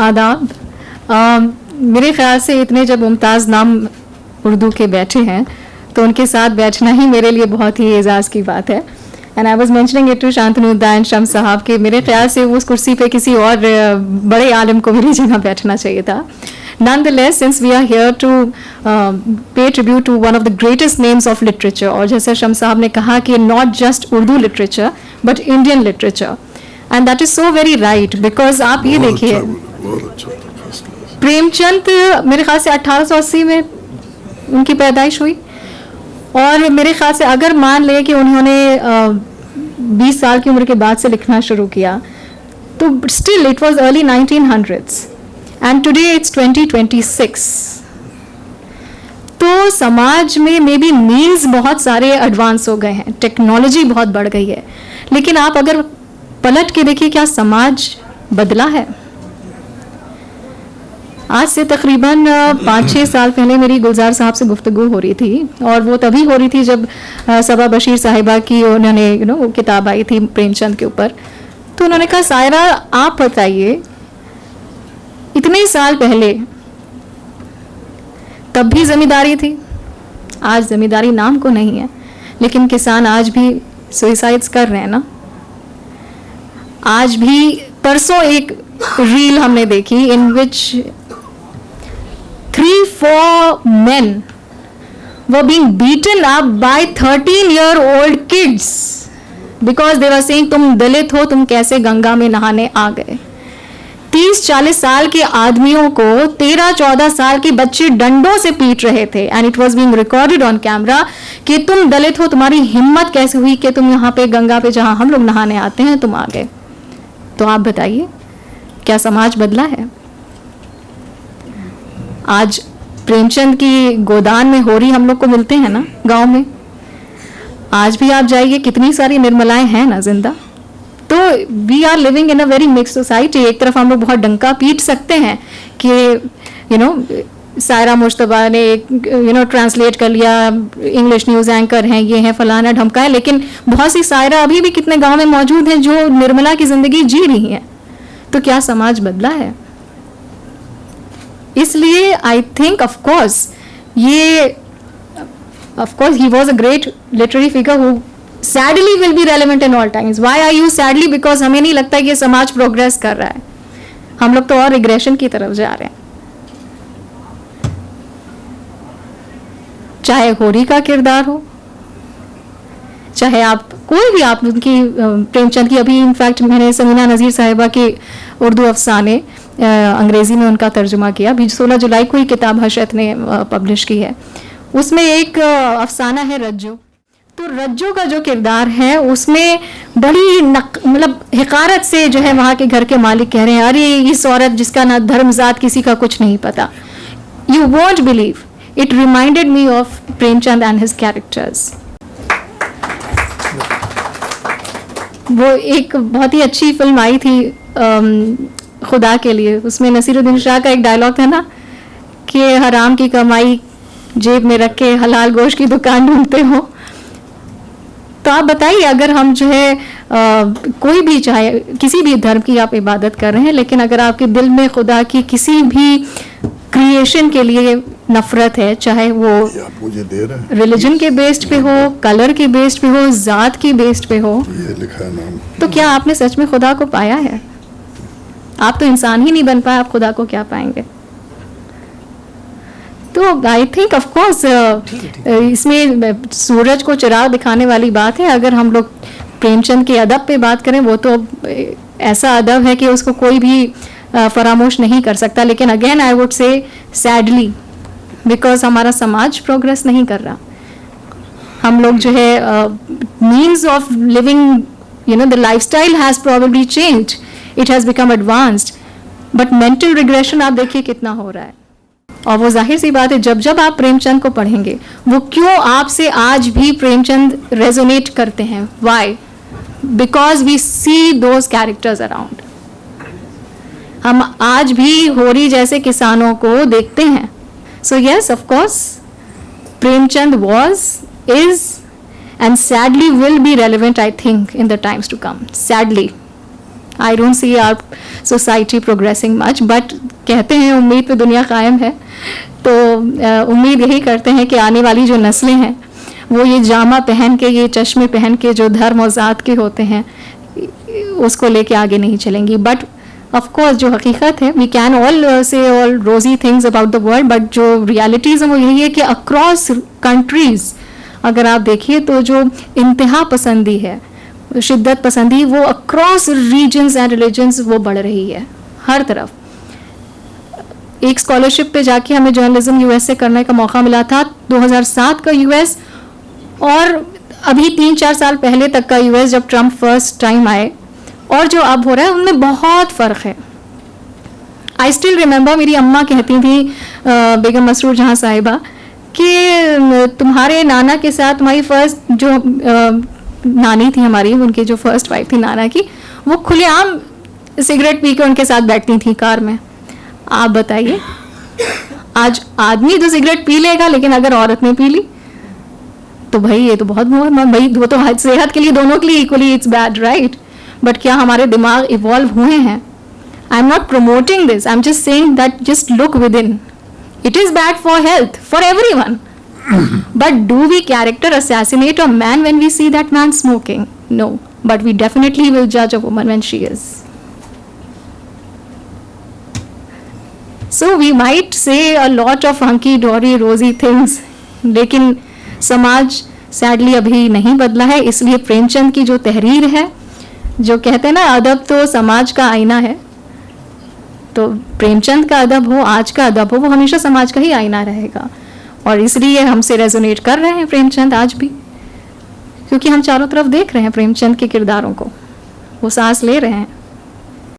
आदाब। मेरे ख्याल से इतने जब मुमताज़ नाम उर्दू के बैठे हैं तो उनके साथ बैठना ही मेरे लिए बहुत ही एजाज़ की बात है। And I was mentioning it to Shantanuddin Shams साहब के मेरे ख्याल से उस कुर्सी पे किसी और बड़े आलिम को मेरी जगह बैठना चाहिए था। Nonetheless, since we are here to pay tribute to one of the greatest names of literature, और जैसे शम्स साहब ने कहा कि not just Urdu literature but Indian literature, and that is so very right because आप ये देखिए प्रेमचंद मेरे ख्याल से 1880 में उनकी पैदाइश हुई और मेरे ख्याल से अगर मान ले कि उन्होंने 20 साल की उम्र के बाद से लिखना शुरू किया तो still it was early 1900s and today it's 2026। तो समाज में मे बी मीन्स बहुत सारे एडवांस हो गए हैं, टेक्नोलॉजी बहुत बढ़ गई है, लेकिन आप अगर पलट के देखिए क्या समाज बदला है। आज से तकरीबन 5-6 साल पहले मेरी गुलजार साहब से गुफ्तगू हो रही थी और वो तभी हो रही थी जब सबा बशीर साहिबा की उन्होंने वो किताब आई थी प्रेमचंद के ऊपर। तो उन्होंने कहा सायरा आप बताइए इतने साल पहले तब भी जमींदारी थी, आज जमींदारी नाम को नहीं है, लेकिन किसान आज भी सुसाइड्स कर रहे हैं ना। आज भी परसों एक रील हमने देखी इन विच 3-4 men were being beaten up by 13-year-old kids because they were saying तुम दलित हो, तुम कैसे गंगा में नहाने आ गए। 30-40 साल के आदमियों को 13-14 साल के बच्चे डंडों से पीट रहे थे and it was being recorded on camera कि तुम दलित हो, तुम्हारी हिम्मत कैसे हुई कि तुम यहाँ पे गंगा पे जहाँ हम लोग नहाने आते हैं तुम आ गए। तो आप बताइए क्या समाज बदला है? आज प्रेमचंद की गोदान में होरी हम लोग को मिलते हैं ना गांव में, आज भी आप जाइए कितनी सारी निर्मलाएं हैं ना जिंदा। तो we are living in a very mix society. एक तरफ हम लोग बहुत डंका पीट सकते हैं कि सायरा मुश्तबा ने ट्रांसलेट कर लिया, इंग्लिश न्यूज़ एंकर हैं, ये हैं, फलाना ढमका है, लेकिन बहुत सी सायरा अभी भी कितने गांव में मौजूद हैं जो निर्मला की जिंदगी जी रही हैं। तो क्या समाज बदला है? इसलिए I think of course he was a great literary figure who sadly will B relevant in all times. Why I use sadly? Because हमें नहीं लगता कि ये समाज प्रोग्रेस कर रहा है, हम लोग तो और रिग्रेशन की तरफ जा रहे हैं। चाहे होरी का किरदार हो, चाहे आप कोई भी आप उनकी प्रेमचंद की, अभी इनफैक्ट मैंने समीना नज़ीर साहिबा के उर्दू अफसाने अंग्रेज़ी में उनका तर्जुमा किया, अभी 16 जुलाई को ही किताब हशरत ने पब्लिश की है। उसमें एक अफसाना है रज्जो। तो रज्जो का जो किरदार है उसमें बड़ी मतलब हिकारत से जो है वहाँ के घर के मालिक कह रहे हैं अरे इस औरत जिसका ना धर्म ज़ात किसी का कुछ नहीं पता। You won't believe, it reminded me of Premchand and his characters. वो एक बहुत ही अच्छी फिल्म आई थी खुदा के लिए, उसमें नसीरुद्दीन शाह का एक डायलॉग था ना कि हराम की कमाई जेब में रख के हलाल गोश्त की दुकान ढूंढते हो। तो आप बताइए अगर हम जो है कोई भी, चाहे किसी भी धर्म की आप इबादत कर रहे हैं, लेकिन अगर आपके दिल में खुदा की किसी भी क्रिएशन के लिए नफरत है, चाहे वो रिलीजन के बेस्ड पे हो, कलर के बेस्ड पे हो, जात की बेस्ड पे हो, ये लिखा है नाम, तो क्या आपने सच में खुदा को पाया है? आप तो इंसान ही नहीं बन पाए, आप खुदा को क्या पाएंगे? तो आई थिंक ऑफ कोर्स इसमें सूरज को चिराग दिखाने वाली बात है। अगर हम लोग प्रेमचंद के अदब पे बात करें, वो तो ऐसा अदब है कि उसको कोई भी फरामोश नहीं कर सकता। लेकिन again I would say sadly, because हमारा समाज प्रोग्रेस नहीं कर रहा। हम लोग जो है means of living, the lifestyle has probably changed, it has become advanced, but mental regression आप देखिए कितना हो रहा है। और वो जाहिर सी बात है, जब जब आप प्रेमचंद को पढ़ेंगे, वो क्यों आपसे आज भी प्रेमचंद रेजोनेट करते हैं? Why? Because we see those characters around. हम आज भी होरी जैसे किसानों को देखते हैं। So yes, of course Premchand was, is and sadly will be relevant, I think, in the times to come. Sadly I don't see our society progressing much, but कहते हैं उम्मीद पे दुनिया कायम है। तो उम्मीद यही करते हैं कि आने वाली जो नस्लें हैं वो ये जामा पहन के, ये चश्मे पहन के जो धर्म और ज़ात के होते हैं उसको लेके आगे नहीं चलेंगी। बट ऑफ कोर्स जो हकीकत है, वी कैन ऑल से ऑल रोजी things about the world, but जो रियलिटीज़ है वो यही है कि अक्रॉस कंट्रीज़ अगर आप देखिए तो जो इंतहा पसंदी है, शिद्दत पसंदी, वो अक्रॉस रीजन्स एंड रिलीजन्स वो बढ़ रही है हर तरफ। एक स्कॉलरशिप पे जाके हमें जर्नलिज्म यूएस से करने का मौका मिला था, 2007 का यूएस और अभी 3-4 साल पहले तक का यूएस जब ट्रम्प फर्स्ट टाइम आए और जो अब हो रहा है उनमें बहुत फ़र्क है। आई स्टिल रिमेंबर मेरी अम्मा कहती थी, बेगम मसरूर जहाँ साहिबा, कि तुम्हारे नाना के साथ तुम्हारी फर्स्ट जो नानी थी हमारी, उनकी जो फर्स्ट वाइफ थी नाना की, वो खुलेआम सिगरेट पी के उनके साथ बैठती थी कार में। आप बताइए, आज आदमी तो सिगरेट पी लेगा, लेकिन अगर औरत ने पी ली तो भाई ये तो बहुत भाई वो तो सेहत के लिए, दोनों के लिए equally it's bad, right? But क्या हमारे दिमाग इवॉल्व हुए हैं? I am not promoting this, I am just saying that just look with in, it is bad for health for everyone, but do we character assassinate a man when we see that man smoking? No, but we definitely will judge a woman when she is. So we might say a lot of hunky-dory rosy things, लेकिन समाज sadly अभी नहीं बदला है। इसलिए प्रेमचंद की जो तहरीर है, जो कहते हैं ना अदब तो समाज का आईना है, तो प्रेमचंद का अदब हो, आज का अदब हो, वो हमेशा समाज का ही आईना रहेगा। और इसलिए हमसे रेजोनेट कर रहे हैं प्रेमचंद आज भी, क्योंकि हम चारों तरफ देख रहे हैं प्रेमचंद के किरदारों को, वो सांस ले रहे हैं।